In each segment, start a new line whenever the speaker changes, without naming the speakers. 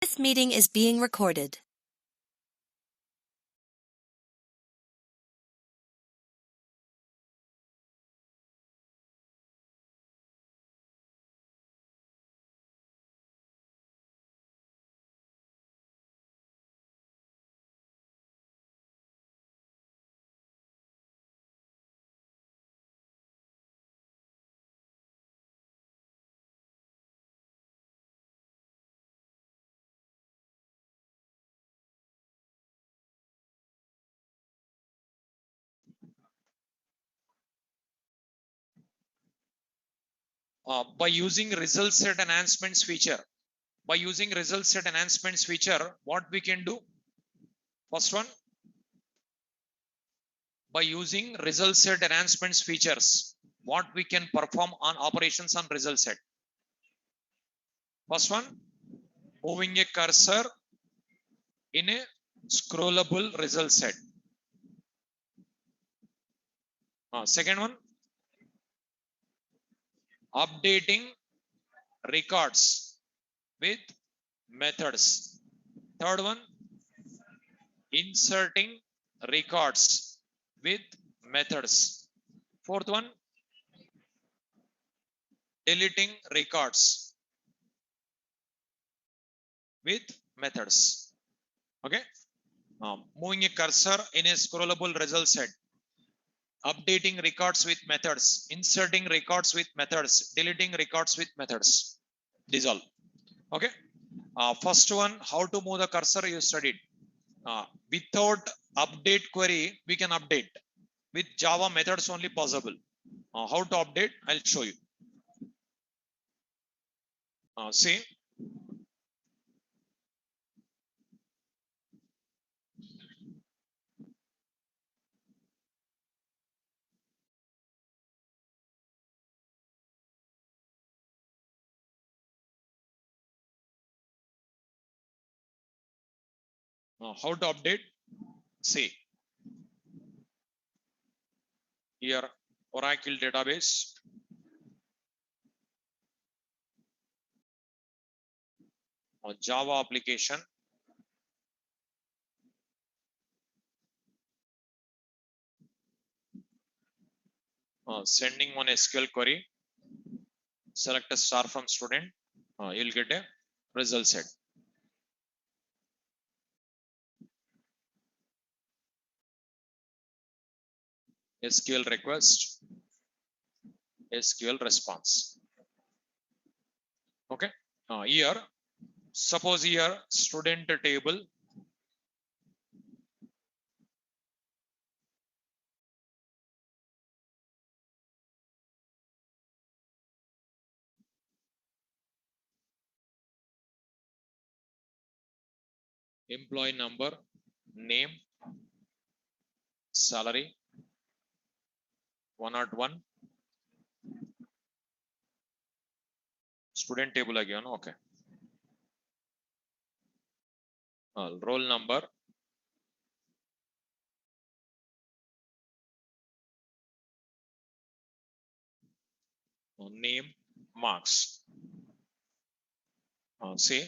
This meeting is being recorded.
By using result set enhancements feature, what we can do? First one, by using result set enhancements features, what we can perform on operations on result set. First one, moving a cursor in a scrollable result set. Second one, updating records with methods. Third one, inserting records with methods. Fourth one, deleting records with methods. Okay. Moving a cursor in a scrollable result set, updating records with methods, inserting records with methods, deleting records with methods. These all. Okay. First one, how to move the cursor you studied. Without update query, we can update. With Java methods only possible. How to update? I'll show you. See. How to update? See. Here, Oracle database. Java application. Sending one SQL query. Select a star from student. You'll get a result set. SQL request, SQL response. Okay. Here, suppose here student table. Employee number, name, salary, 101. Student table again. Okay. Roll number. Name, marks. See.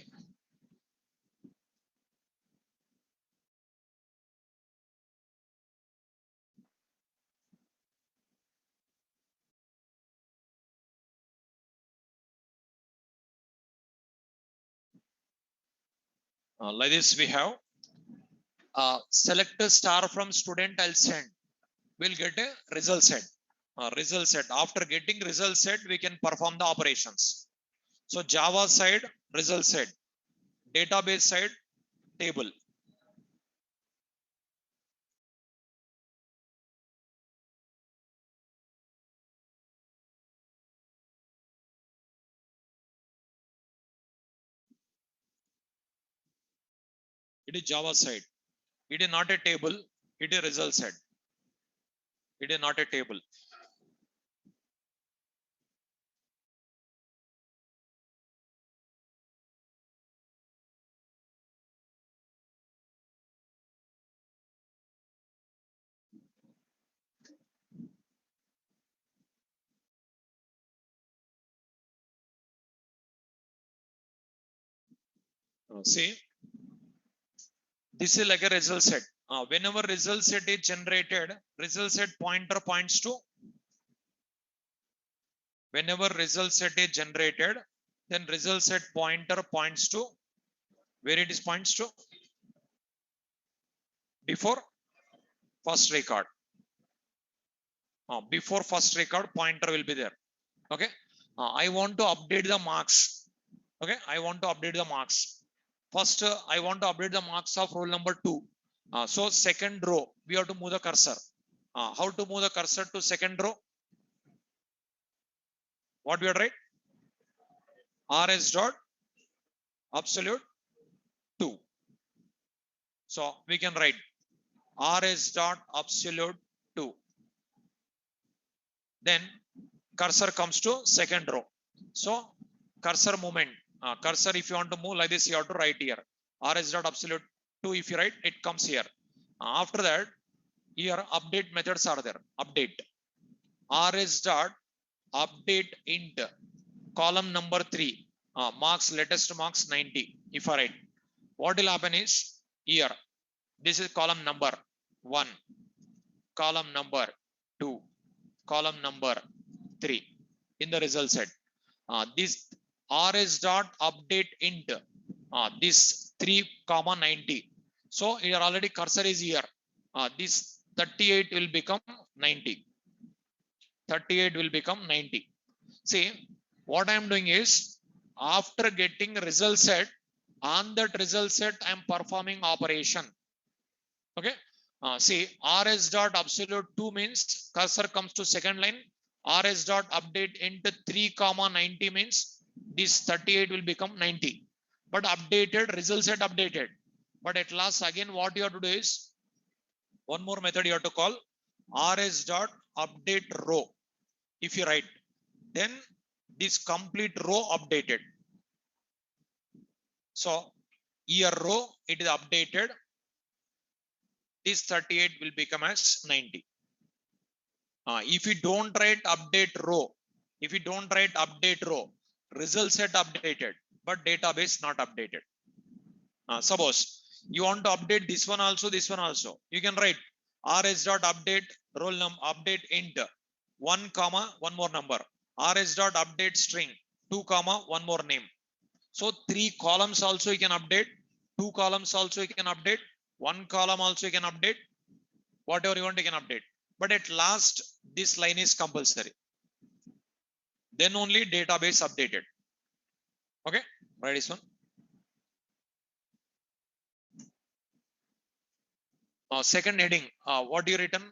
Like this we have. Select a star from student, I'll send. We'll get a result set. Result set. After getting result set, we can perform the operations. So Java side, result set. Database side, table. It is Java side. It is not a table. It is result set. It is not a table. See, this is like a result set. Whenever result set is generated, result set pointer points to, whenever result set is generated, then result set pointer points to, where it is points to, before first record. Before first record, pointer will be there. Okay. I want to update the marks. Okay. I want to update the marks. First, I want to update the marks of roll number 2. So second row, we have to move the cursor. How to move the cursor to second row? What we are write? RS dot absolute 2. So we can write RS dot absolute 2. Then cursor comes to second row. So cursor movement, cursor if you want to move like this, you have to write here RS dot absolute 2. If you write, it comes here. After that, here update methods are there. Update RS dot update int column number 3, marks, latest marks 90. If I write, what will happen is, here this is column number 1, column number 2, column number 3 in the result set. This RS dot update int, this 3 comma 90. So here already cursor is here. This 38 will become 90. 38 will become 90. See, what I am doing is, after getting result set, on that result set I am performing operation. Okay. See, RS dot absolute 2 means cursor comes to second line. RS dot update into 3 comma 90 means this 38 will become 90. But updated, result set updated. But at last again what you have to do is, one more method you have to call RS dot update row. If you write, then this complete row updated. So here row it is updated. This 38 will become as 90. If you don't write update row, if you don't write update row, result set updated, but database not updated. Suppose you want to update this one also, this one also, you can write RS dot update roll number update int 1 comma 1 more number, RS dot update string 2 comma 1 more name. So 3 columns also you can update, 2 columns also you can update, 1 column also you can update, whatever you want you can update. But at last this line is compulsory. Then only database updated. Okay, write this one. Second heading, what you written?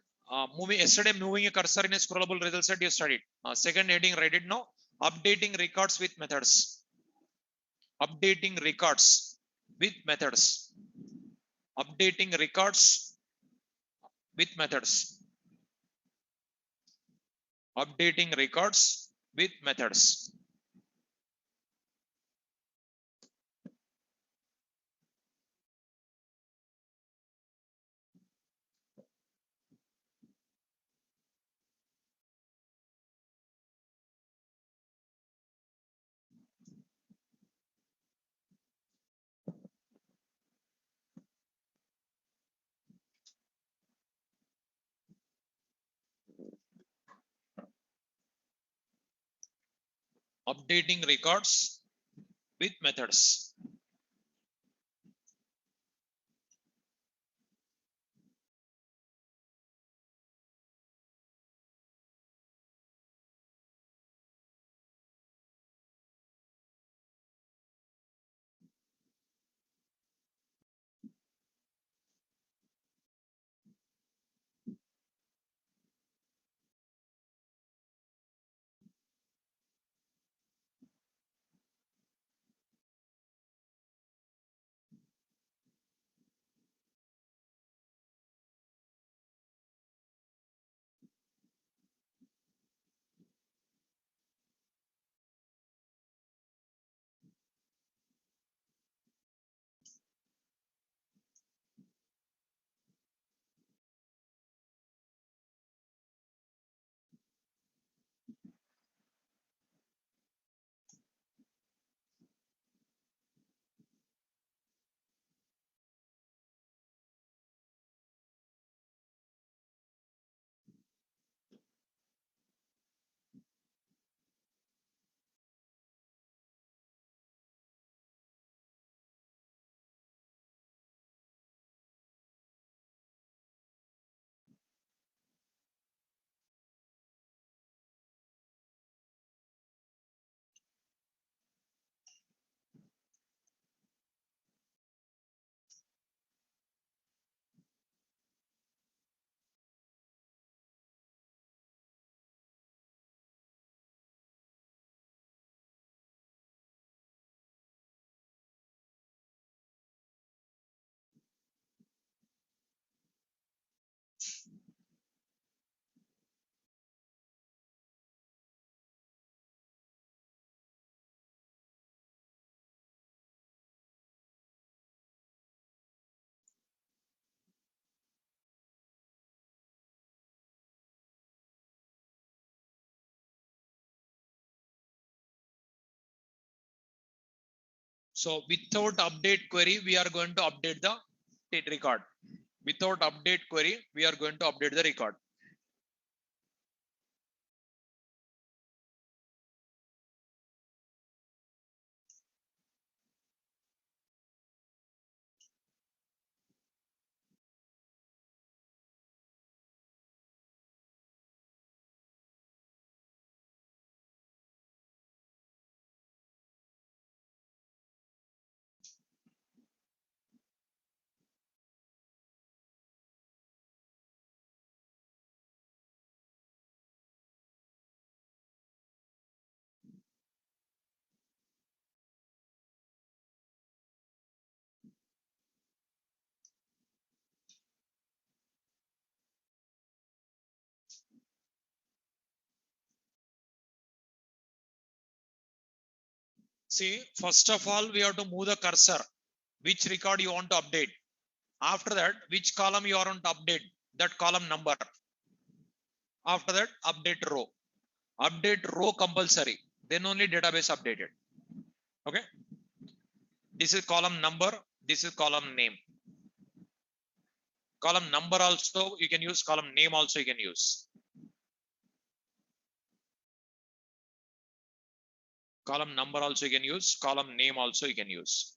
Moving yesterday, moving a cursor in a scrollable result set you studied. Second heading, write it now. Updating records with methods. Updating records with methods. Updating records with methods. Updating records with methods. Updating records with methods. So without update query, we are going to update the record. Without update query, we are going to update the record. See, first of all, we have to move the cursor. Which record you want to update? After that, which column you want to update? That column number. After that, update row. Update row compulsory. Then only database updated. Okay. This is column number. This is column name. Column number also you can use. Column name also you can use. Column number also you can use. Column name also you can use.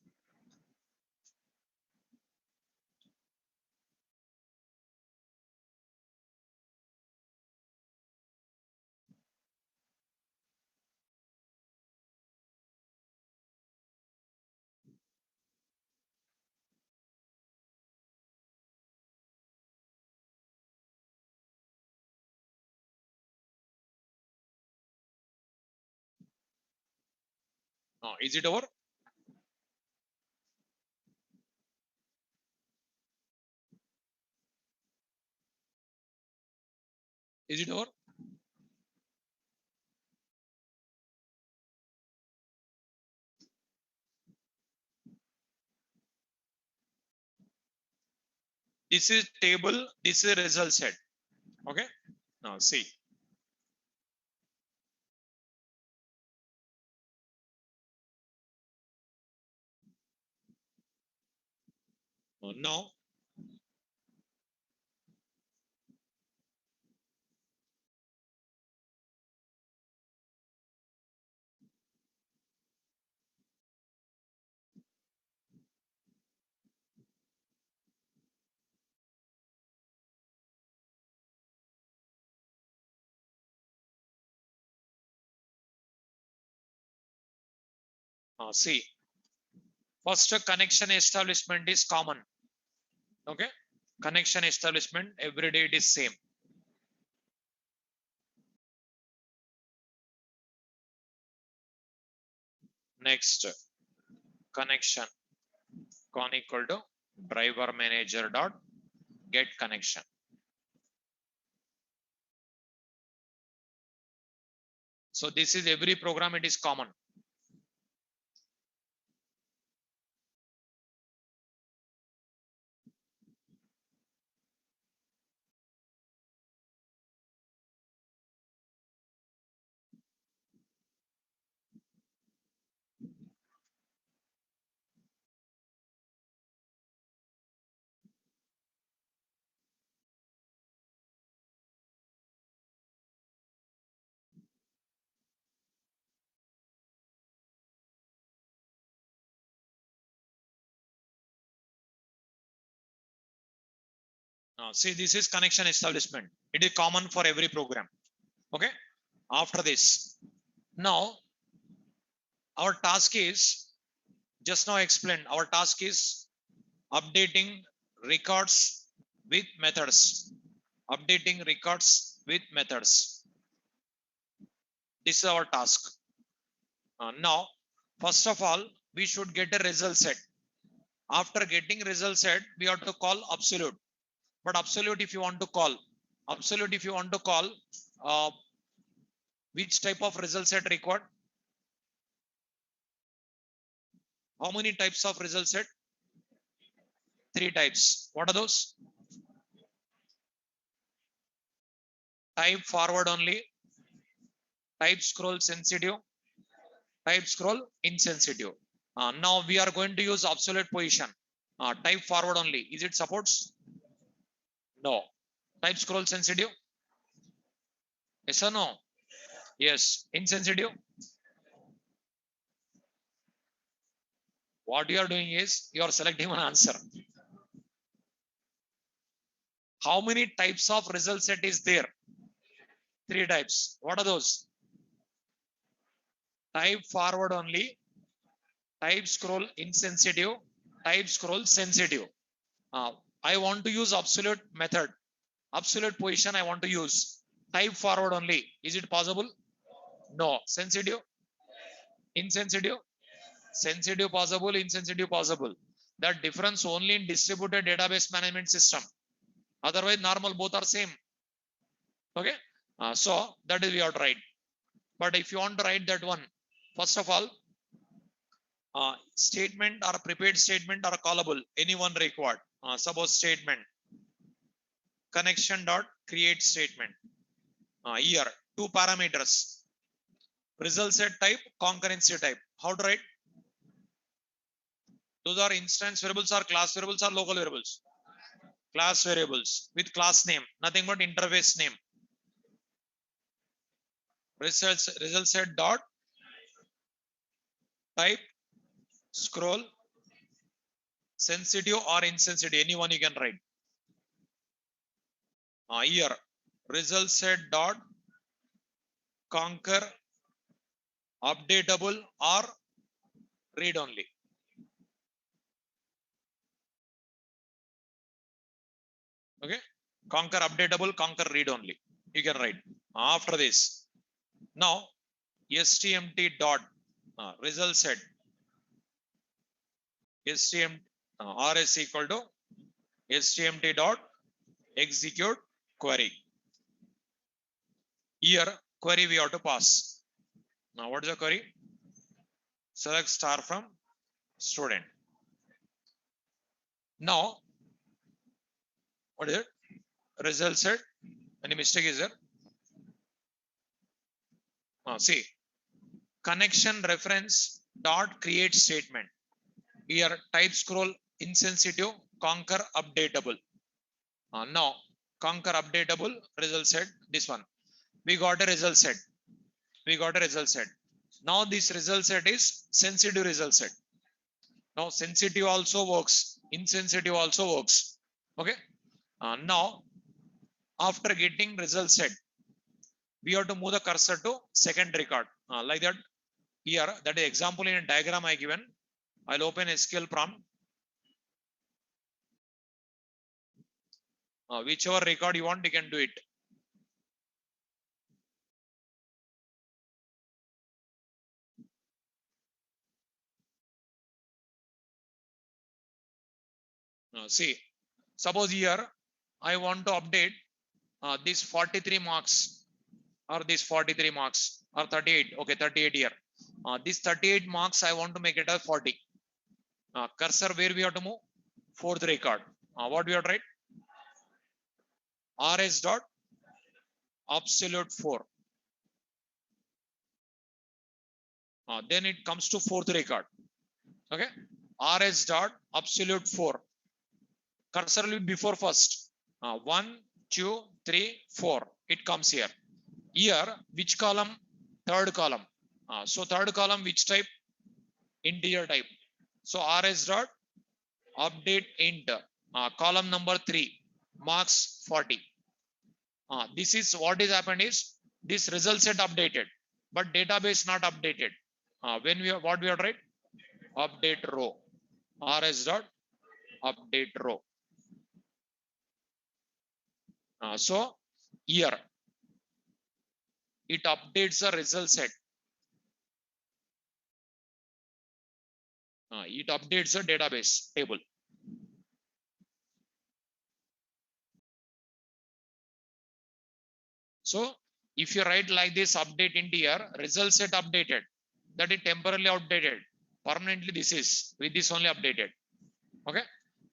Is it over? Is it over? This is table. This is result set. Okay. Now see. Now see. First connection establishment is common. Okay. Connection establishment every day it is same. Next connection con equal to driver manager dot get connection. So this is every program it is common. See, this is connection establishment. It is common for every program. Okay. After this, now our task is just now explained. Our task is updating records with methods. Updating records with methods. This is our task. Now, first of all, we should get a result set. After getting result set, we have to call absolute. But absolute, if you want to call, which type of result set required? How many types of result set? 3 types. What are those? Type forward only, type scroll sensitive, type scroll insensitive. Now we are going to use absolute position. Type forward only. Is it supports? No. Type scroll sensitive? Yes or no? Yes. Insensitive? What you are doing is you are selecting one answer. How many types of result set is there? 3 types. What are those? Type forward only, type scroll insensitive, type scroll sensitive. I want to use absolute method, absolute position I want to use. Type forward only. Is it possible? No. Sensitive? Insensitive? Sensitive possible, insensitive possible. That difference only in distributed database management system. Otherwise, normal both are same. Okay. So that is we have to write. But if you want to write that one, first of all, statement or prepared statement are callable. Anyone required. Suppose statement connection dot create statement. Here 2 parameters. Result set type, concurrency type. How to write? Those are instance variables or class variables or local variables. Class variables with class name, nothing but interface name. Result set dot type scroll sensitive or insensitive. Anyone you can write. Here result set dot conquer updatable or read only. Okay. Conquer updatable, conquer read only. You can write. After this, now stmt dot result set stm rs equal to stmt dot execute query. Here query we have to pass. Now what is the query? Select star from student. Now what is it? Result set. Any mistake is there? See, connection reference dot create statement. Here type scroll insensitive, conquer updatable. Now conquer updatable result set. This one we got a result set. We got a result set. Now this result set is sensitive result set. Now sensitive also works, insensitive also works. Okay. Now after getting result set, we have to move the cursor to second record like that. Here that is example in a diagram I given. I'll open SQL prompt. Whichever record you want, you can do it. See, suppose here I want to update this 43 marks or this 43 marks or 38. Okay, 38 here. This 38 marks I want to make it as 40. Cursor where we have to move? Fourth record. What we have to write? rs dot absolute 4. Then it comes to fourth record. Okay, rs dot absolute 4. Cursor will be before first. 1, 2, 3, 4. It comes here. Here, which column? Third column. So third column, which type? Integer type. So rs dot update int. Column number 3, marks 40. This is what is happened is this result set updated, but database not updated. When we are, what we are write? Update row. rs dot update row. So here it updates the result set. It updates the database table. So if you write like this update into here, result set updated, that is temporarily outdated. Permanently this is with this only updated. Okay.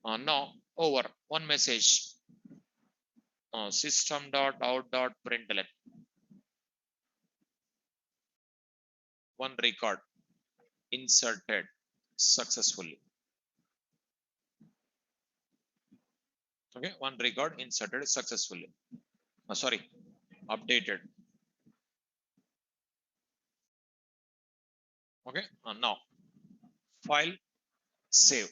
Now over one message. System.out.println. One record inserted. successfully. Okay, one record inserted successfully. Sorry, updated. Okay, now file, save.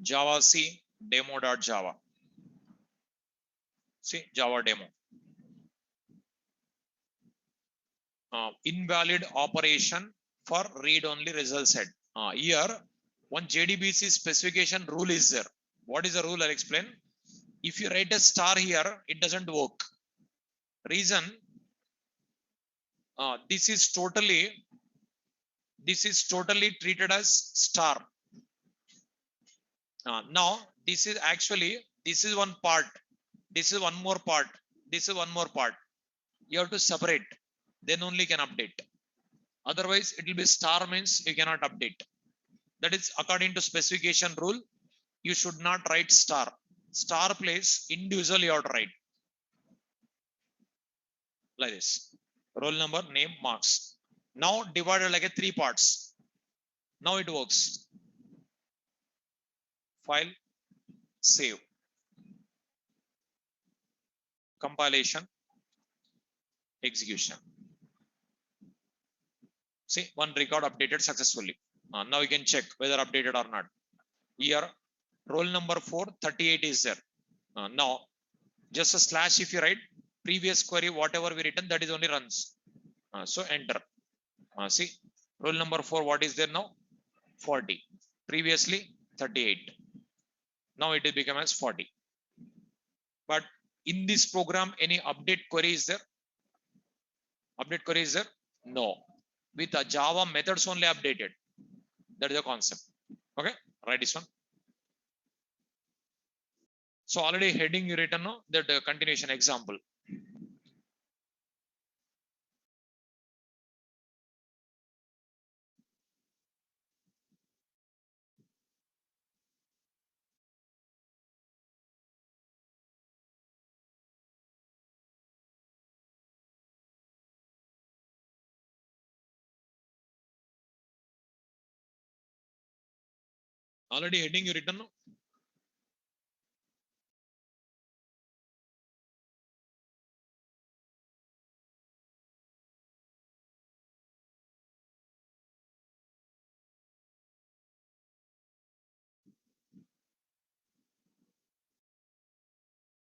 Java C demo.java. See, Java demo. Invalid operation for read-only result set. Here, one JDBC specification rule is there. What is the rule? I'll explain. If you write a star here, it doesn't work. Reason, this is totally treated as star. Now, this is one part. This is one more part. This is one more part. You have to separate. Then only can update. Otherwise, it will be star means you cannot update. That is according to specification rule. You should not write star. Star place individually you have to write. Like this. Roll number, name, marks. Now divided like a 3 parts. Now it works. File, save. Compilation, execution. See, one record updated successfully. Now you can check whether updated or not. Here, roll number 4, 38 is there. Now, just a slash if you write, previous query, whatever we written, that is only runs. So enter. See, roll number 4, what is there now? 40. Previously, 38. Now it will become as 40. But in this program, any update query is there? Update query is there? No. With the Java methods only updated. That is the concept. Okay, write this one. So already heading you written now, that continuation example. Already heading you written now.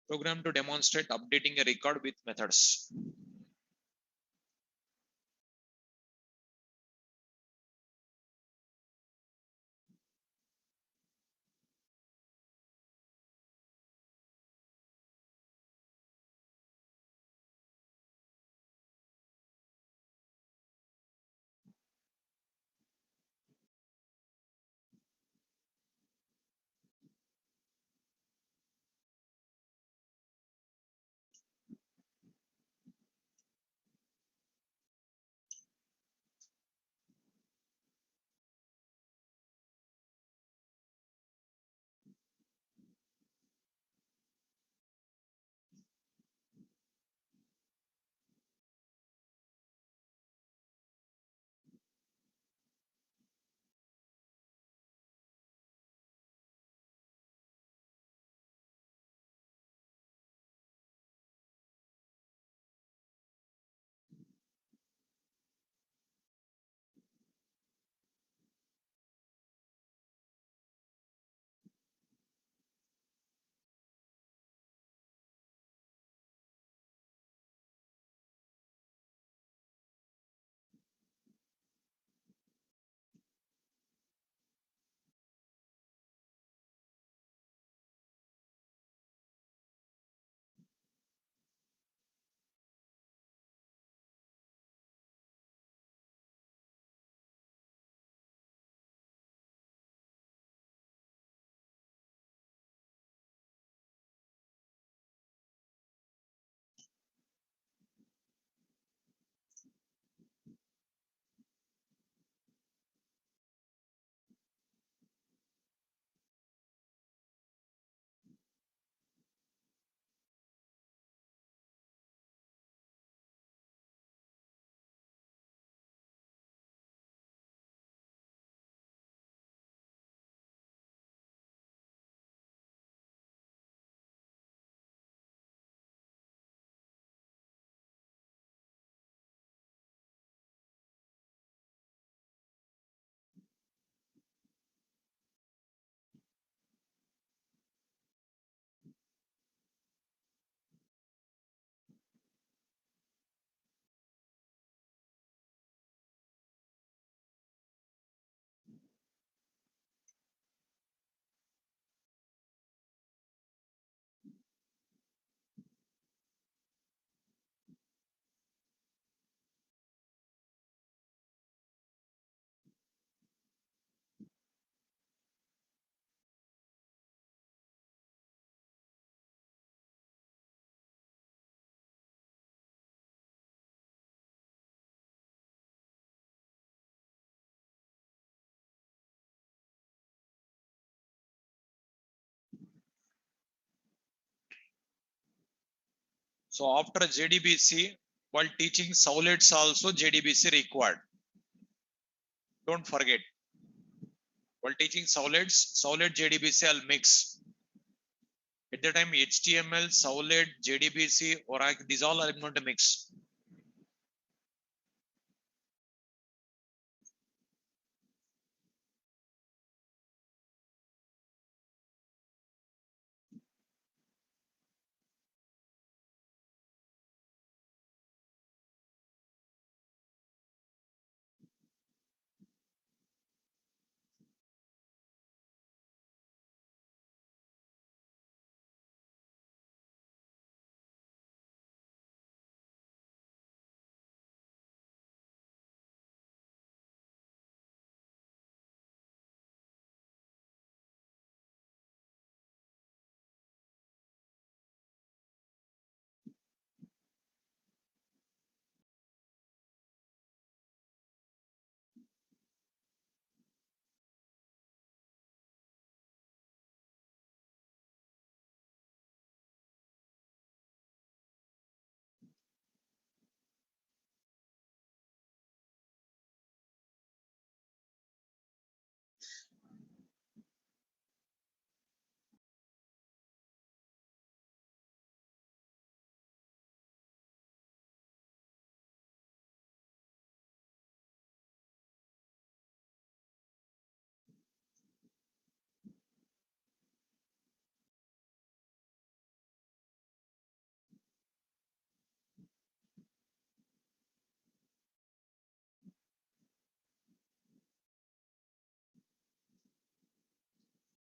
Program to demonstrate updating a record with methods. So after JDBC, while teaching solids also JDBC required. Don't forget. While teaching solids, solid JDBC I'll mix. At the time HTML, solid, JDBC, Oracle, these all I'm going to mix.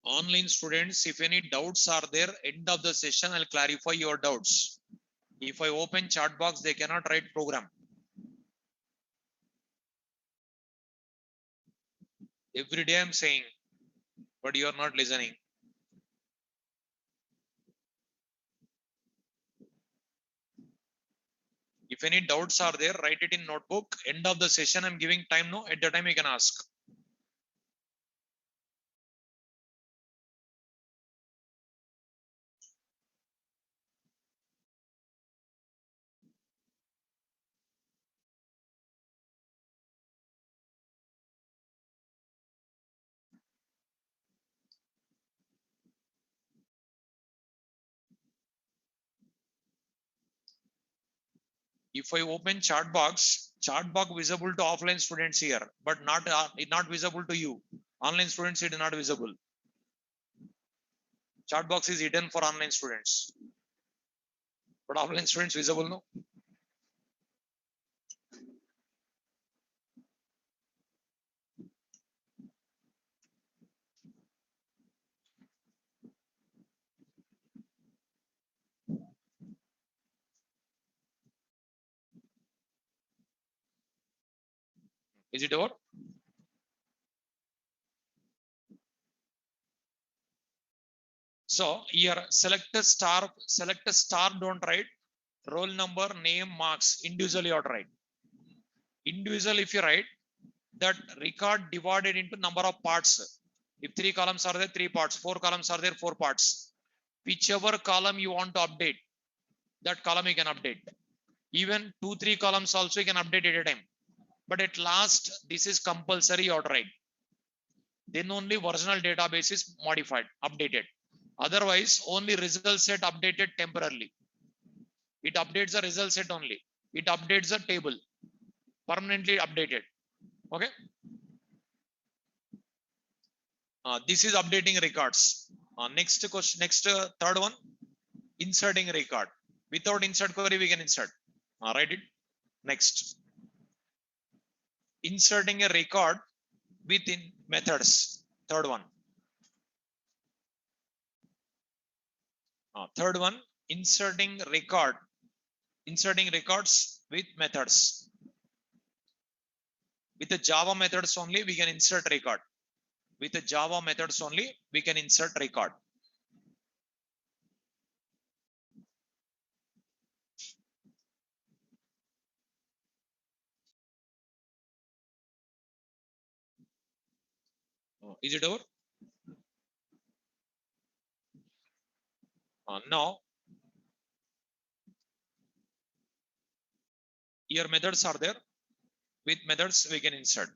Online students, if any doubts are there, end of the session, I'll clarify your doubts. If I open chat box, they cannot write program. Every day I'm saying, but you are not listening. If any doubts are there, write it in notebook. End of the session, I'm giving time now. At the time you can ask. If I open chat box visible to offline students here, but not visible to you. Online students, it is not visible. Chat box is hidden for online students, but offline students visible, no? Is it over? So here select a star, don't write. Roll number, name, marks, individually you write. Individual, if you write, that record divided into number of parts. If 3 columns are there, 3 parts. 4 columns are there, 4 parts. Whichever column you want to update, that column you can update. Even 2-3 columns also you can update at a time. But at last, this is compulsory you write. Then only versional database is modified, updated. Otherwise, only result set updated temporarily. It updates the result set only. It updates the table, permanently updated. Okay. This is updating records. Next question, third one, inserting record. Without insert query, we can insert. Write it. Next, inserting a record within methods. Third one. Third one, inserting records with methods. With the Java methods only, we can insert record. With the Java methods only, we can insert record. Is it over? Now, Here methods are there. With methods we can insert.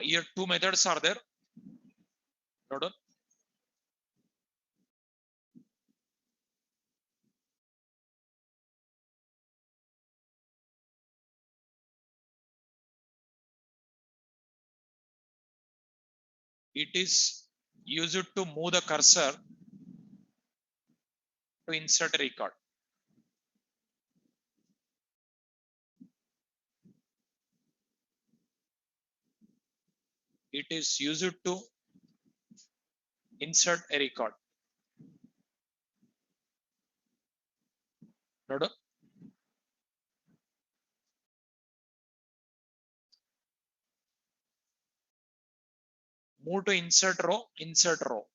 Here two methods are there. Note down. It is used to move the cursor to insert a record. It is used to insert a record. Note down. Move to insert row, insert row.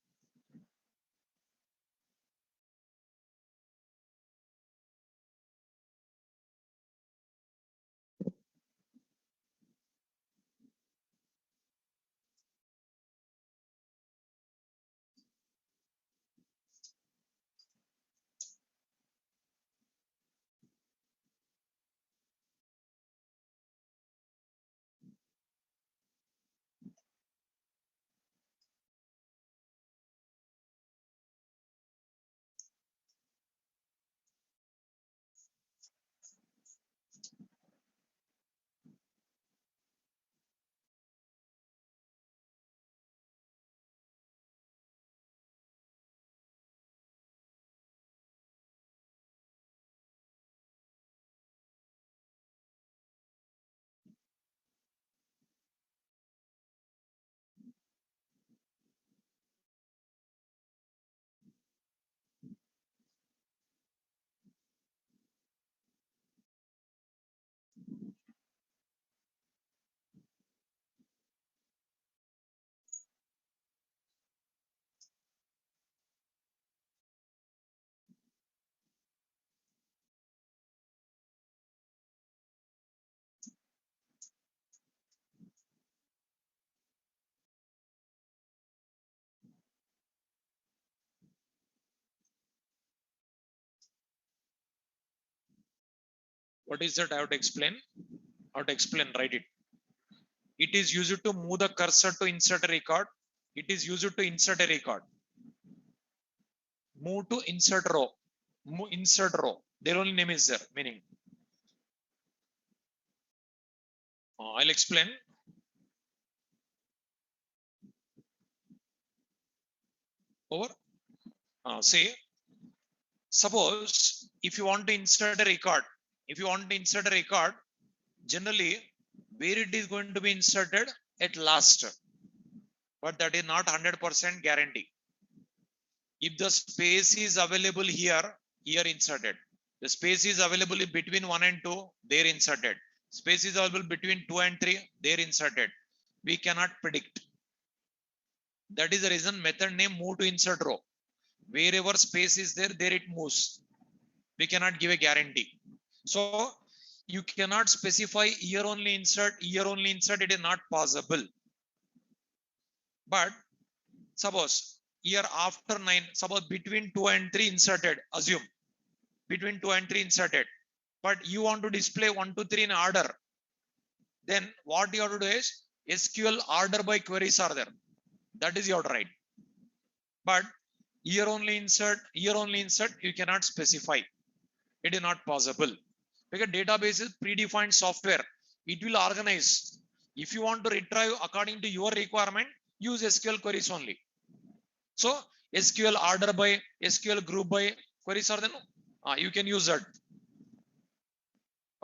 What is that? I have to explain. I have to explain. Write it. It is used to move the cursor to insert a record. It is used to insert a record. Move to insert row. Move, insert row. Their only name is there. Meaning. I'll explain. Over. Say. Suppose if you want to insert a record. If you want to insert a record, generally where it is going to be inserted at last, but that is not 100% guarantee. If the space is available here, here inserted. The space is available between 1 and 2, there inserted. Space is available between 2 and 3, there inserted. We cannot predict. That is the reason method name move to insert row. Wherever space is there, there it moves. We cannot give a guarantee. So you cannot specify here only insert, it is not possible. But suppose here after 9, suppose between 2 and 3 inserted, assume between 2 and 3 inserted, but you want to display 1, 2, 3 in order, then what you have to do is SQL order by queries are there. That is your right. But here only insert, you cannot specify. It is not possible. Because database is predefined software. It will organize. If you want to retrieve according to your requirement, use SQL queries only. So SQL order by, SQL group by queries are there. You can use that.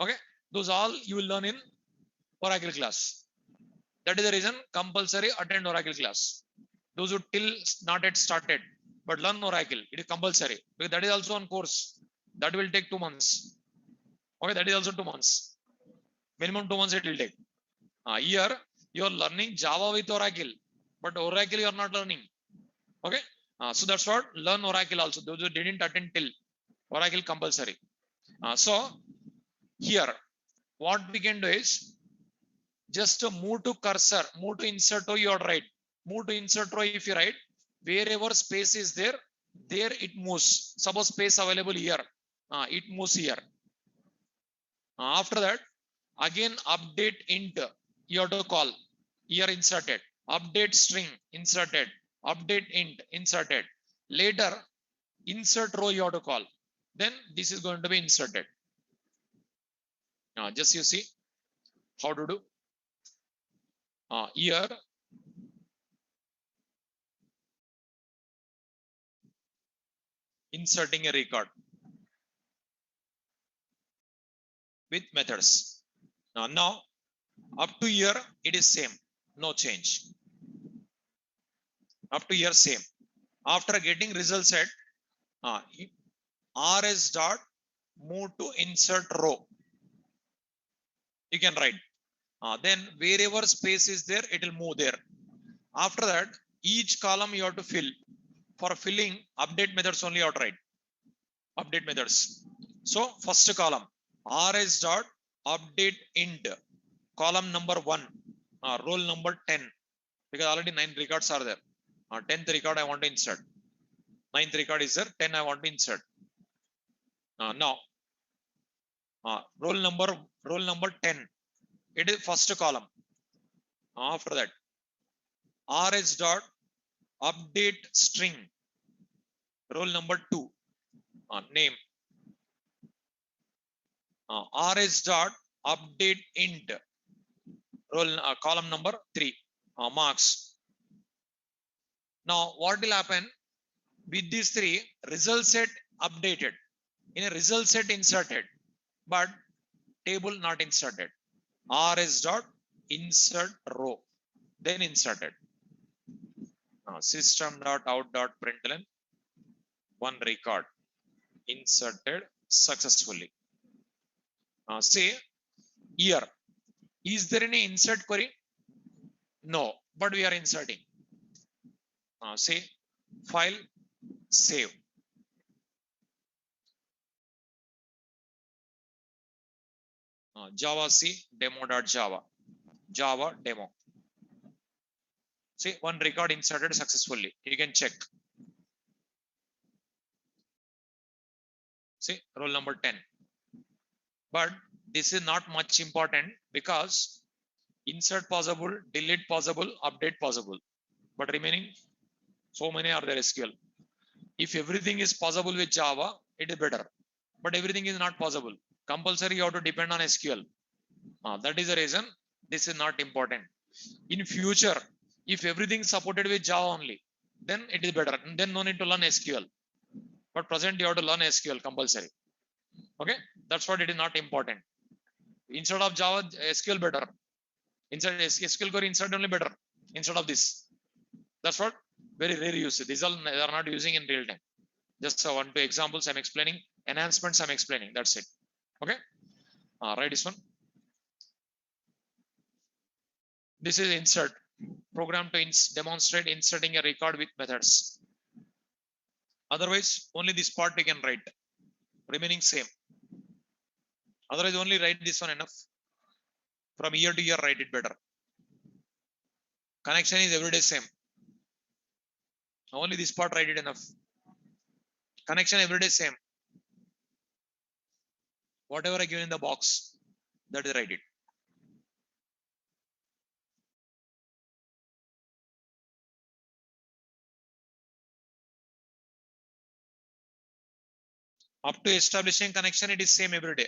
Okay. Those all you will learn in Oracle class. That is the reason compulsory attend Oracle class. Those who till not yet started, but learn Oracle, it is compulsory because that is also on course. That will take 2 months. Okay, that is also 2 months. Minimum 2 months it will take. Here you are learning Java with Oracle, but Oracle you are not learning. Okay, so that's what learn Oracle also. Those who didn't attend till Oracle compulsory. So here what we can do is just move to cursor, move to insert row, you are right. Move to insert row if you write, wherever space is there, there it moves. Suppose space available here, it moves here. After that, again update int, you have to call, here inserted. Update string, inserted. Update int, inserted. Later, insert row you have to call. Then this is going to be inserted. Just you see how to do. Here, inserting a record with methods. Now, up to here, it is same, no change. Up to here, same. After getting result set, rs dot move to insert row. You can write. Then wherever space is there, it will move there. After that, each column you have to fill. For filling, update methods only you have to write. Update methods. So first column, rs dot update int, column number 1, roll number 10, because already 9 records are there. 10th record I want to insert. 9th record is there, 10 I want to insert. Now, roll number 10, it is first column. After that, rs dot update string, roll number 2, name. rs dot update int, roll column number 3, marks. Now what will happen with these 3? Result set updated, in a result set inserted, but table not inserted. rs dot insert row, then inserted. System dot out dot println, 1 record inserted successfully. Say here, is there any insert query? No, but we are inserting. Say file, save. Java C demo.java, Java demo. See, 1 record inserted successfully. You can check. See, roll number 10. But this is not much important because insert possible, delete possible, update possible. But remaining, so many are there SQL. If everything is possible with Java, it is better. But everything is not possible. Compulsory, you have to depend on SQL. That is the reason this is not important. In future, if everything is supported with Java only, then it is better. And then no need to learn SQL. But present, you have to learn SQL compulsory. Okay, that's what it is not important. Instead of Java, SQL better. Inside SQL query, insert only better. Instead of this, that's what very rare use. These all they are not using in real time. Just 1, 2 examples I'm explaining. Enhancements I'm explaining. That's it. Okay. Write this one. This is insert program to demonstrate inserting a record with methods. Otherwise, only this part we can write. Remaining same. Otherwise, only write this one enough. From year to year, write it better. Connection is everyday same. Only this part, write it enough. Connection everyday same. Whatever I give in the box, that is write it. Up to establishing connection, it is same every day.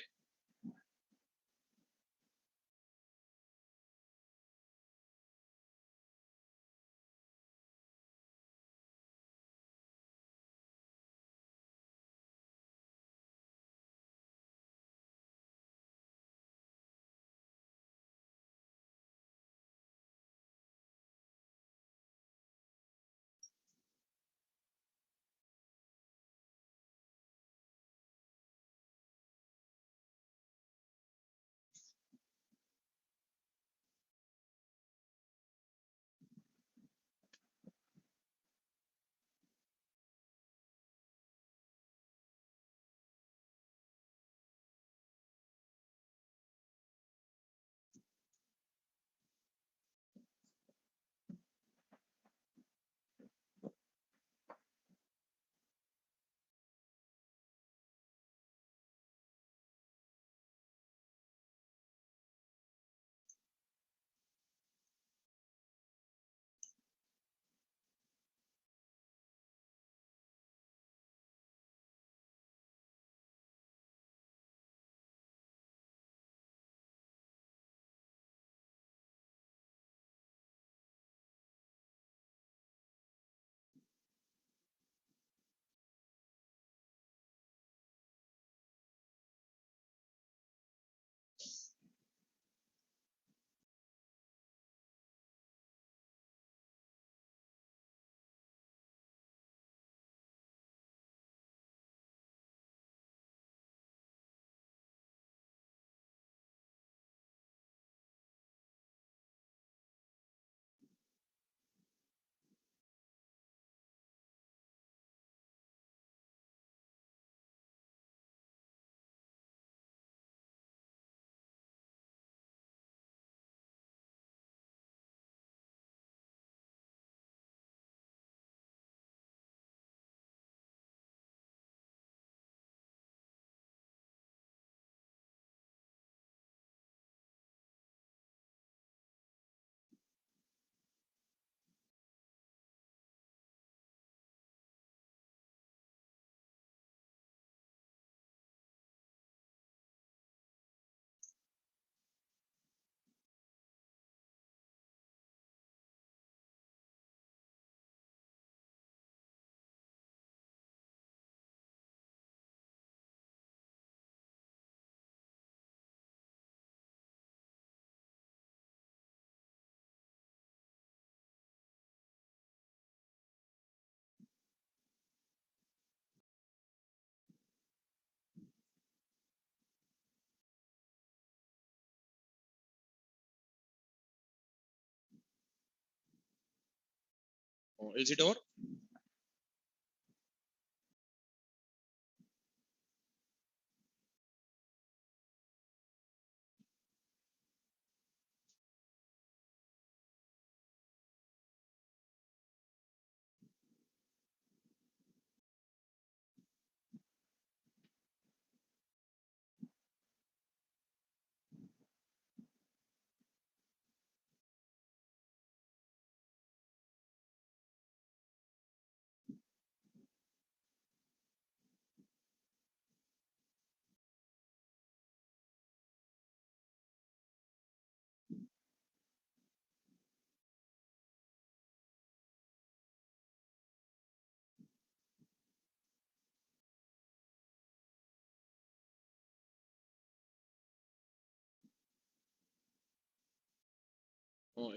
Is it over?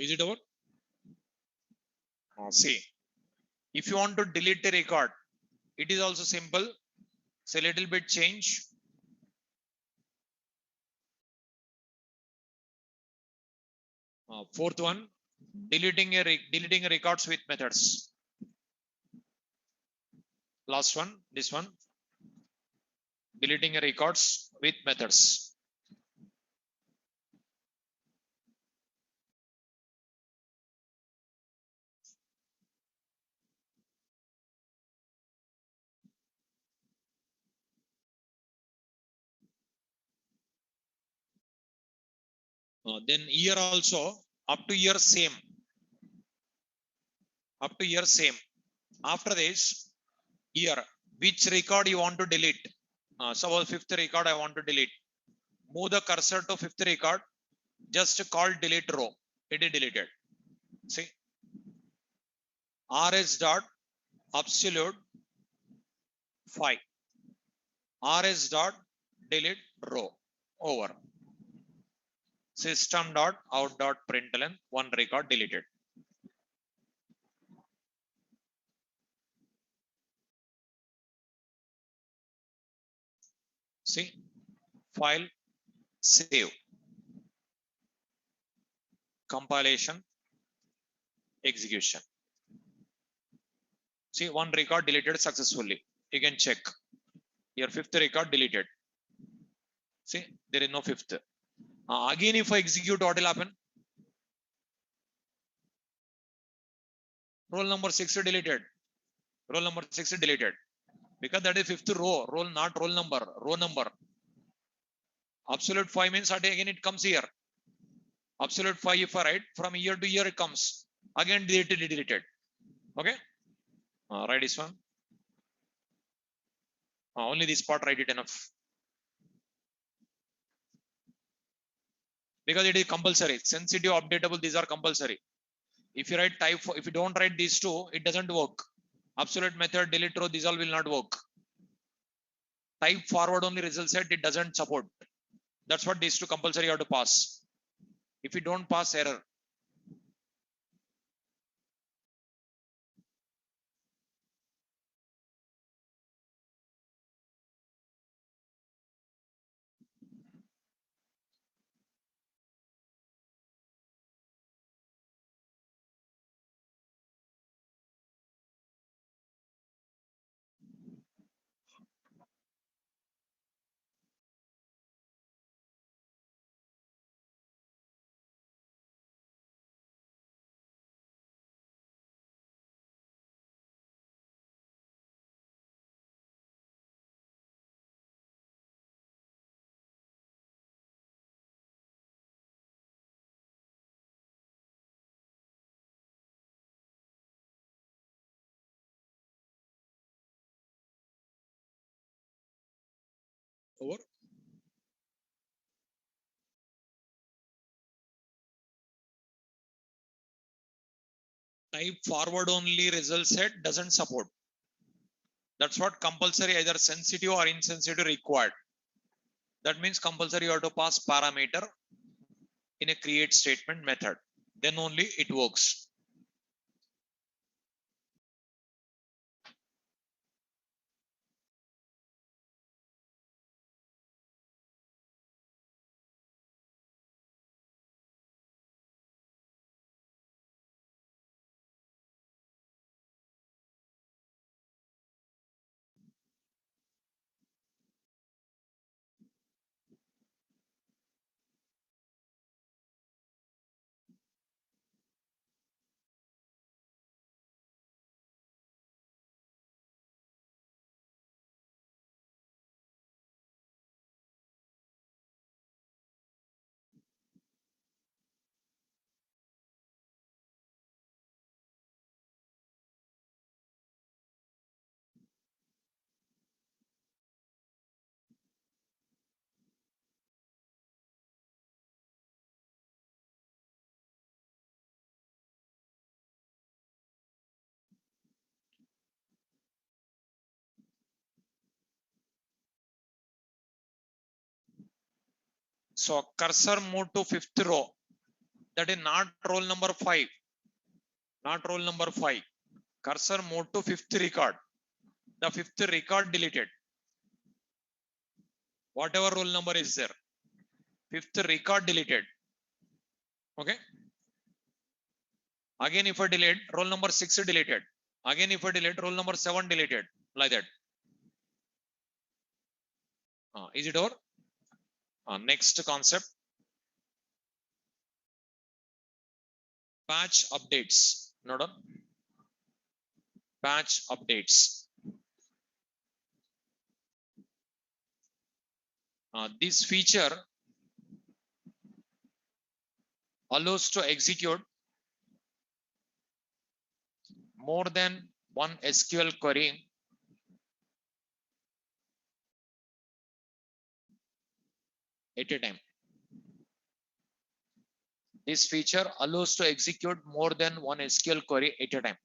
Is it over? See, if you want to delete a record, it is also simple. So a little bit change. Fourth one, deleting records with methods. Last one, this one, deleting records with methods. Then year also up to year same. Up to year same. After this year, which record you want to delete? Suppose fifth record I want to delete. Move the cursor to fifth record. Just call delete row. It is deleted. See, rs dot absolute 5. rs dot delete row over. System dot out dot println one record deleted. See, file, save, compilation, execution. See, one record deleted successfully. You can check. Your fifth record deleted. See, there is no fifth. Again, if I execute, what will happen? Roll number 6 deleted. Roll number 6 deleted. Because that is fifth row. Roll, not roll number. Row number. Absolute 5 means again it comes here. Absolute 5 if I write, from year to year it comes. Again deleted. Okay? Write this one. Only this part, write it enough. Because it is compulsory. Sensitive, updatable, these are compulsory. If you write type, if you don't write these two, it doesn't work. Absolute method, delete row, these all will not work. Type forward only result set, it doesn't support. That's what these two compulsory you have to pass. If you don't pass, error. Over. Type forward only result set doesn't support. That's what compulsory, either sensitive or insensitive required. That means compulsory you have to pass parameter in a create statement method. Then only it works. So cursor move to fifth row. That is not roll number 5. Not roll number 5. Cursor move to fifth record. The fifth record deleted. Whatever roll number is there. Fifth record deleted. Okay. Again, if I delete, roll number 6 deleted. Again, if I delete, roll number 7 deleted. Like that. Is it over? Next concept. Patch updates. Note on. Patch updates. This feature allows to execute more than one SQL query at a time. This feature allows to execute more than one SQL query at a time.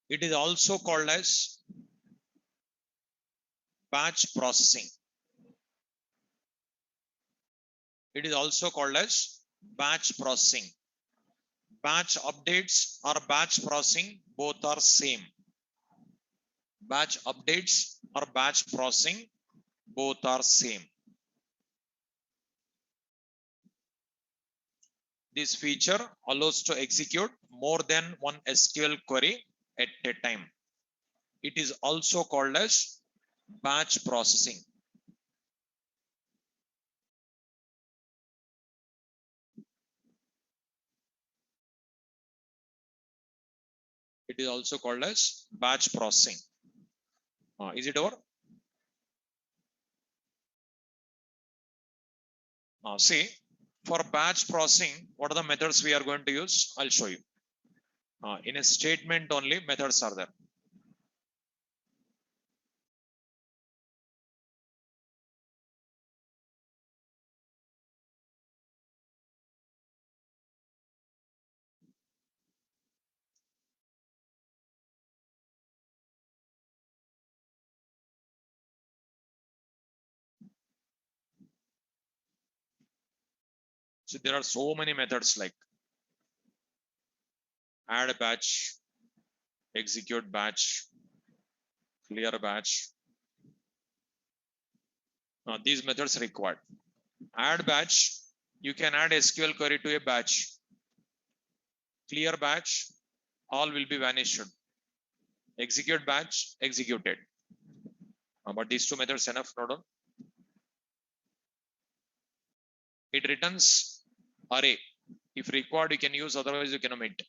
It is also called as batch processing. It is also called as batch processing. Batch updates or batch processing, both are same. Batch updates or batch processing, both are same. This feature allows to execute more than one SQL query at a time. It is also called as batch processing. It is also called as batch processing. Is it over? See, for batch processing, what are the methods we are going to use? I'll show you. In a statement only, methods are there. So there are so many methods like add batch, execute batch, clear batch. These methods required. Add batch, you can add SQL query to a batch. Clear batch, all will be vanished. Execute batch, executed. But these two methods enough, no? It returns array. If required, you can use, otherwise you can omit.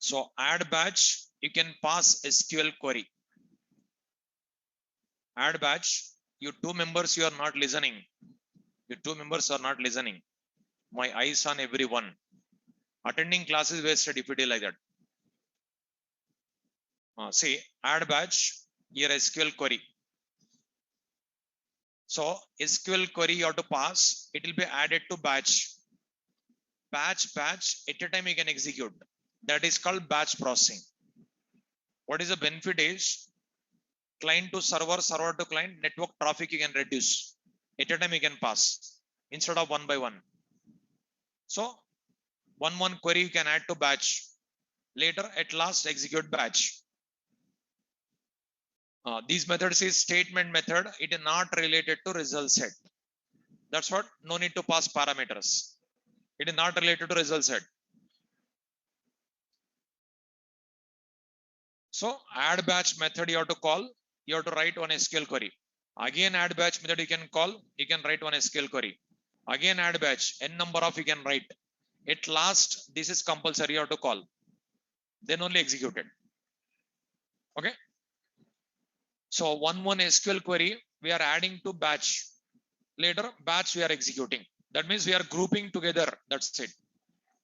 So add batch, you can pass SQL query. Add batch, you two members, you are not listening. You two members are not listening. My eyes on everyone. Attending class is wasted if you do like that. See, add batch, here SQL query. So SQL query you have to pass, it will be added to batch. Batch, at a time you can execute. That is called batch processing. What is the benefit is, client to server, server to client, network traffic you can reduce. At a time you can pass instead of one by one. So one query you can add to batch. Later at last execute batch. These methods is statement method. It is not related to result set. That's what, no need to pass parameters. It is not related to result set. So add batch method you have to call, you have to write one SQL query. Again add batch method you can call, you can write one SQL query. Again add batch, n number of you can write. At last, this is compulsory, you have to call. Then only executed. Okay. So one SQL query we are adding to batch. later batch we are executing. That means we are grouping together. That's it.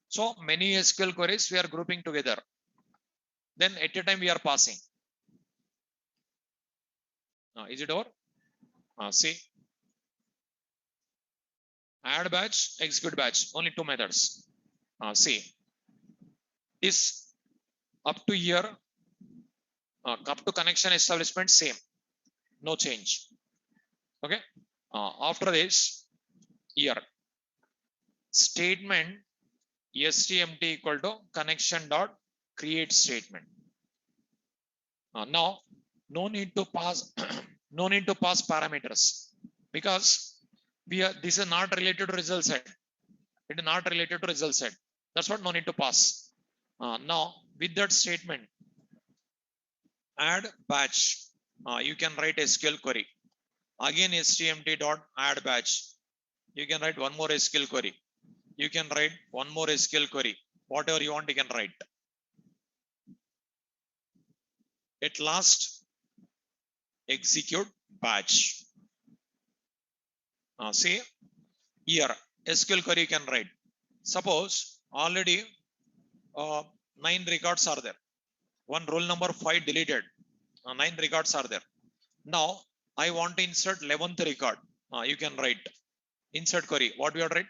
So many SQL queries we are grouping together. Then at a time we are passing. Is it over? See, add batch, execute batch, only two methods. See, this up to here, up to connection establishment, same, no change. Okay. After this, here, statement stmt equal to connection dot create statement. Now, no need to pass, no need to pass parameters because we are, this is not related to result set. It is not related to result set. That's what no need to pass. Now, with that statement, add batch. You can write SQL query. Again, stmt dot add batch. You can write one more SQL query. You can write one more SQL query. Whatever you want, you can write. At last, execute batch. See, here, SQL query you can write. Suppose already 9 records are there. One roll number 5 deleted. 9 records are there. Now, I want to insert 11th record. You can write insert query. What we are write?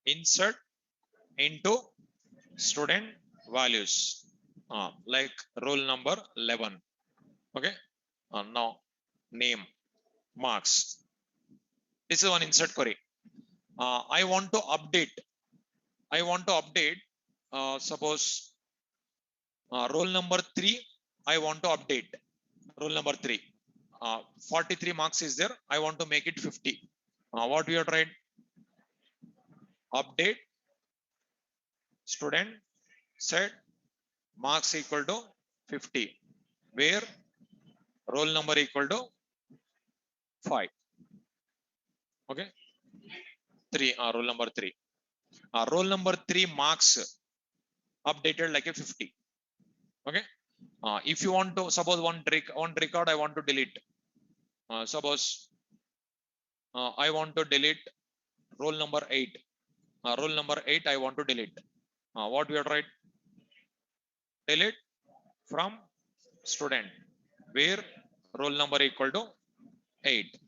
Insert into student values. Like roll number 11. Okay. Now, name, marks. This is one insert query. I want to update. Suppose roll number 3. I want to update. Roll number 3. 43 marks is there. I want to make it 50. What we have tried? Update student set marks equal to 50. Where roll number equal to 5. Okay. 3. Roll number 3. Roll number 3 marks updated like a 50. Okay. If you want to, suppose one record I want to delete. Suppose I want to delete roll number 8. Roll number 8 I want to delete. What we have tried? Delete from student where roll number equal to 8.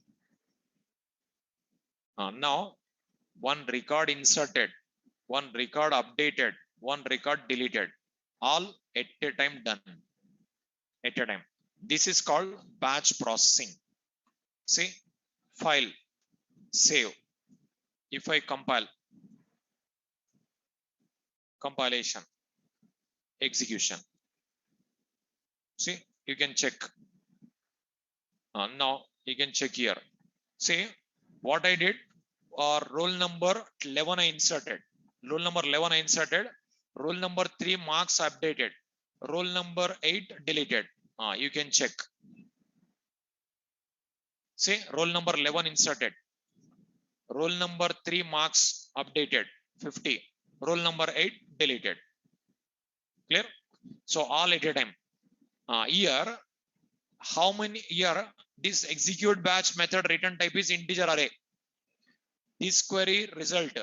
Now, one record inserted, one record updated, one record deleted, all at a time done. At a time. This is called batch processing. See, file, save. If I compile, compilation, execution. See, you can check. Now you can check here. See what I did. Roll number 11 I inserted. Roll number 11 I inserted. Roll number 3 marks updated. Roll number 8 deleted. You can check. See, roll number 11 inserted. Roll number 3 marks updated 50. Roll number 8 deleted. Clear? So all at a time. Here, how many here? This execute batch method return type is integer array. This query result,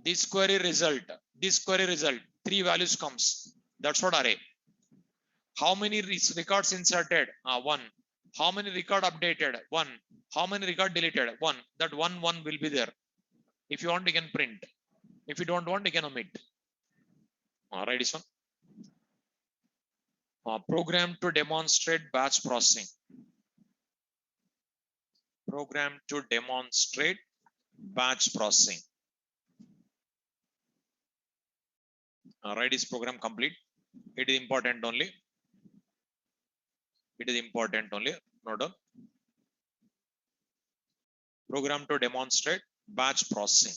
this query result, this query result. 3 values comes. That's what array. How many records inserted? 1. How many record updated? 1. How many record deleted? 1. That 1 will be there. If you want, you can print. If you don't want, you can omit. Write this one. Program to demonstrate batch processing. Program to demonstrate batch processing. Write this program complete. It is important only. It is important only. Note down. Program to demonstrate batch processing.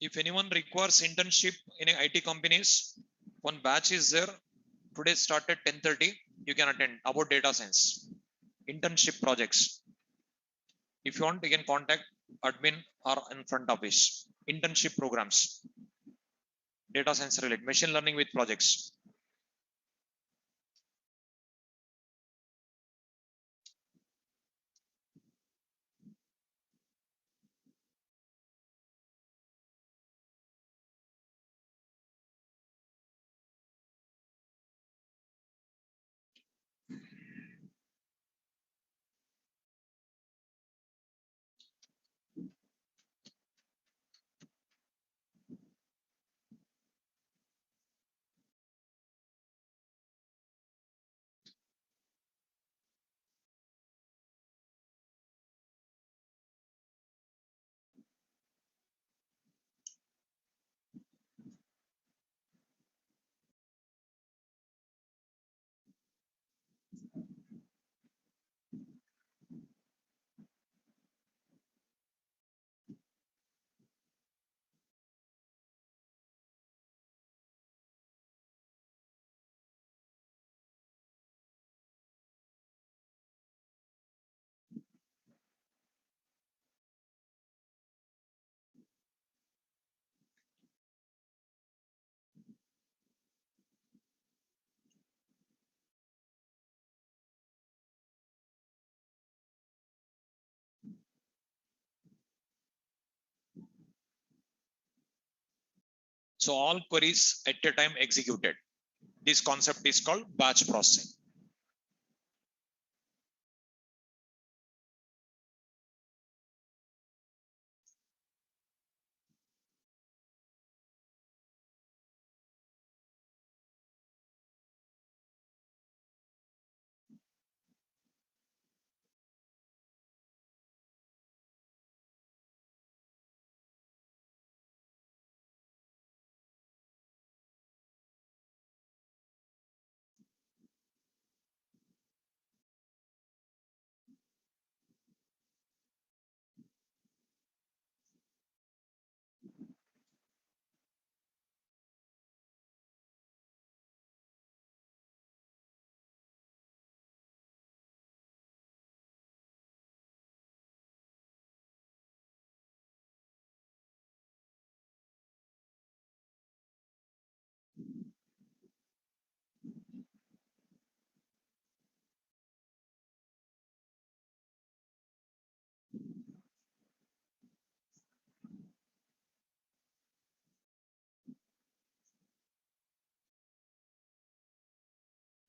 If anyone requires internship in IT companies, one batch is there. Today start at 10:30. You can attend about data science internship projects. If you want, you can contact admin or in front office. Internship programs, data science related, machine learning with projects. So all queries at a time executed. This concept is called batch processing.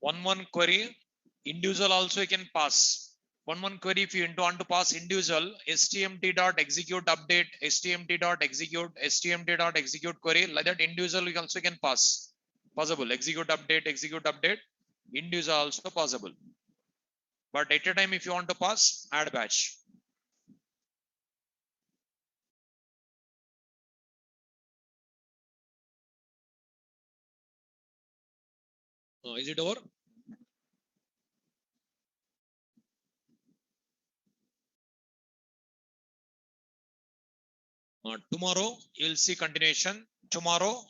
One query, individual also you can pass. One query if you want to pass individual, stmt.execute update, stmt.execute query, like that individual we also can pass. Possible. Execute update, individual also possible. But at a time if you want to pass, add batch. Is it over? Tomorrow you'll see continuation. Tomorrow,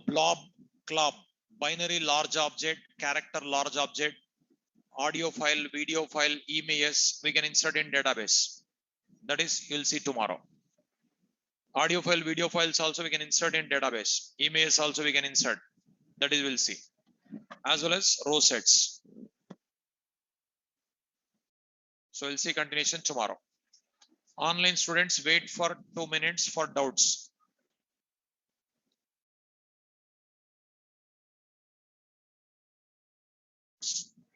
blob, club, binary large object, character large object, audio file, video file, emails, we can insert in database. That is, you'll see tomorrow. Audio file, video files also we can insert in database. Emails also we can insert. That is, we'll see. As well as row sets. So we'll see continuation tomorrow. Online students, wait for 2 minutes for doubts.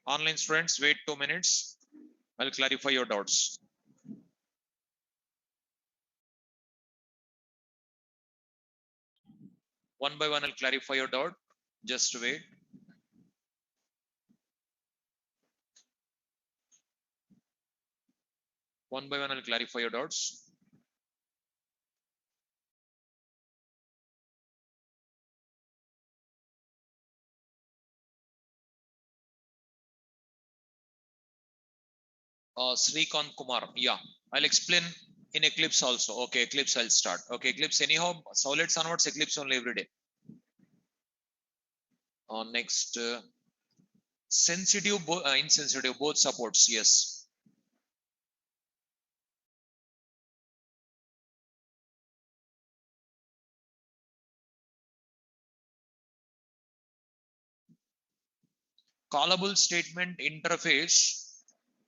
Online students, wait 2 minutes. I'll clarify your doubts. One by one, I'll clarify your doubt. Just wait. One by one, I'll clarify your doubts. Srikant Kumar. Yeah, I'll explain In Eclipse also. Okay, Eclipse I'll start. Okay, Eclipse anyhow, solids onwards, Eclipse only every day. Next, sensitive, insensitive, both supports, yes. Callable statement interface,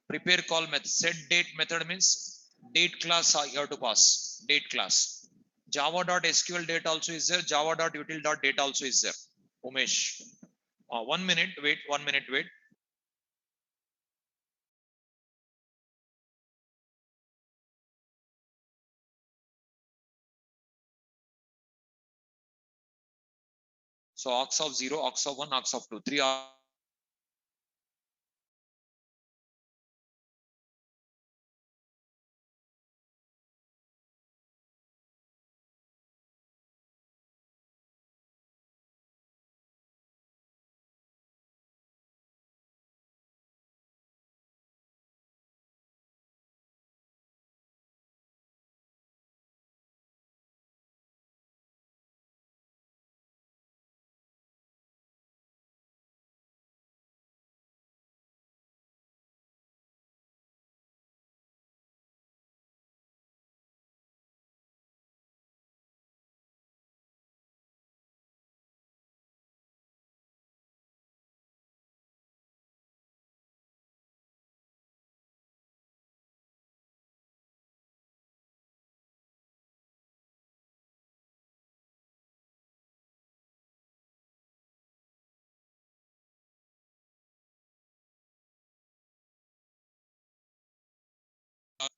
prepare call method, set date method means date class you have to pass, date class. Java.sql date also is there, java.util.date also is there. Umesh, 1 minute, wait, 1 minute, wait. So aux of 0, aux of 1, aux of 2, 3 are.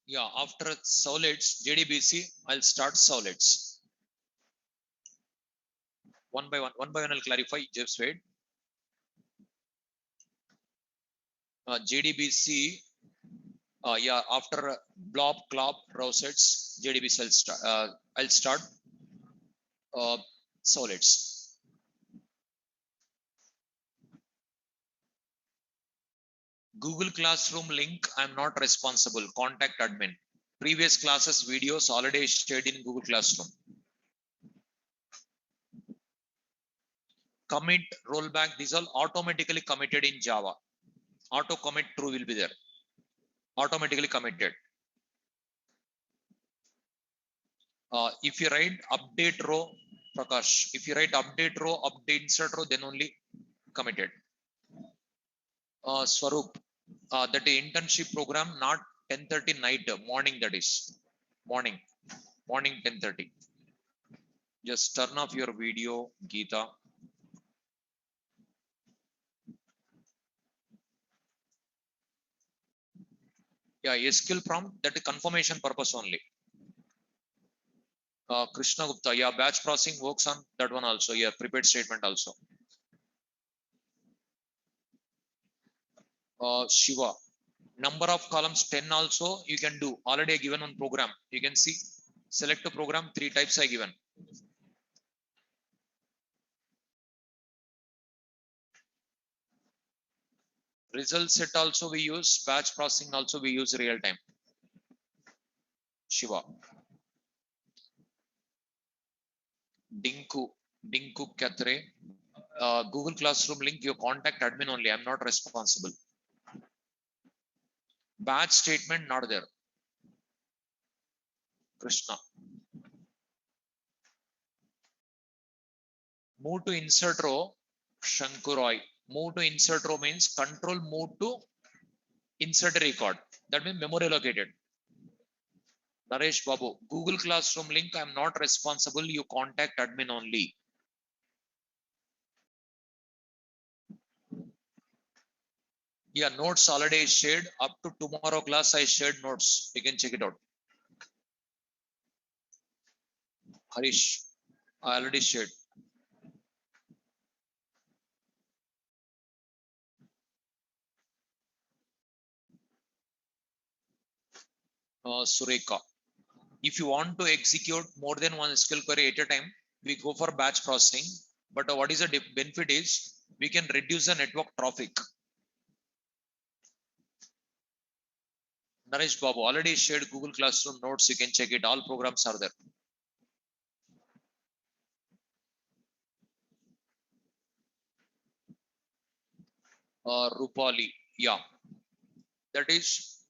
Yeah, after solids, JDBC, I'll start solids. One by one I'll clarify, just wait. JDBC, yeah, after blob, clop, rosets, JDBC, I'll start solids. Google Classroom link, I'm not responsible, contact admin. Previous classes videos already shared in Google Classroom. Commit, rollback, these all automatically committed in Java. Auto commit true will be there. Automatically committed. If you write update row, Prakash, if you write update row, update insert row, then only committed. Swaroop, that internship program, not 10:30 night, morning, that is. Morning 10:30. Just turn off your video, Geeta. Yeah, SQL prompt, that is confirmation purpose only. Krishna Gupta, yeah, batch processing works on that one also. Yeah, prepared statement also. Shiva, number of columns 10 also you can do. Already given on program. You can see, select a program, 3 types I given. Result set also we use, batch processing also we use real time. Shiva. Dinku Katre. Google Classroom link, your contact admin only. I'm not responsible. Batch statement not there. Krishna. Move to insert row. Shankuroy. Move to insert row means control move to insert a record. That means memory allocated. Naresh Babu. Google Classroom link, I'm not responsible. You contact admin only. Yeah, notes already shared. Up to tomorrow class, I shared notes. You can check it out. Harish, I already shared. Sureka. If you want to execute more than one SQL query at a time, we go for batch processing. But what is the benefit is we can reduce the network traffic. Naresh Babu already shared Google Classroom notes. You can check it. All programs are there. Rupali, yeah, that is,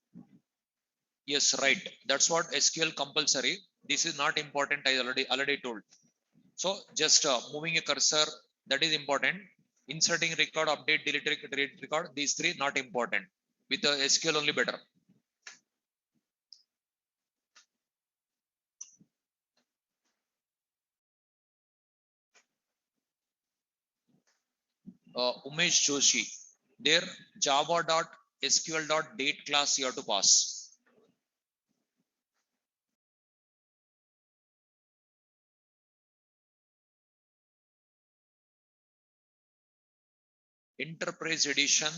yes, right. That's what SQL compulsory. This is not important. I already told. So just moving a cursor, that is important. Inserting record, update, delete record. These three not important. With SQL only better. Umesh Joshi, there java.sql.date class you have to pass. Enterprise edition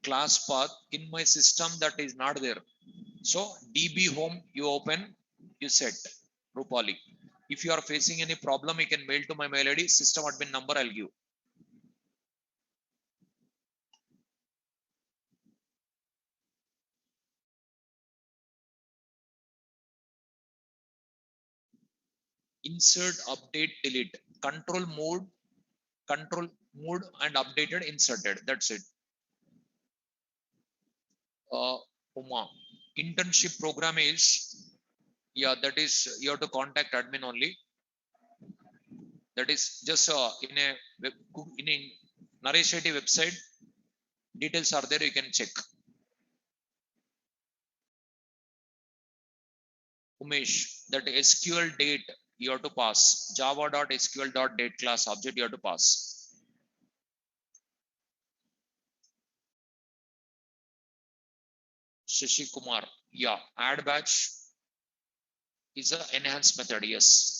class path in my system that is not there. So DB home you open, you set Rupali. If you are facing any problem, you can mail to my mail ID, system admin number I'll give. Insert, update, delete. Control mode and updated, inserted. That's it. Uma, internship program is, yeah, that is you have to contact admin only. That is just in a Naresh IT website. Details are there. You can check. Umesh, that SQL date you have to pass. Java.sql.date class object you have to pass. Shashi Kumar, yeah, add batch is an enhanced method. Yes.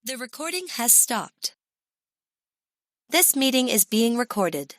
The recording has stopped. This meeting is being recorded.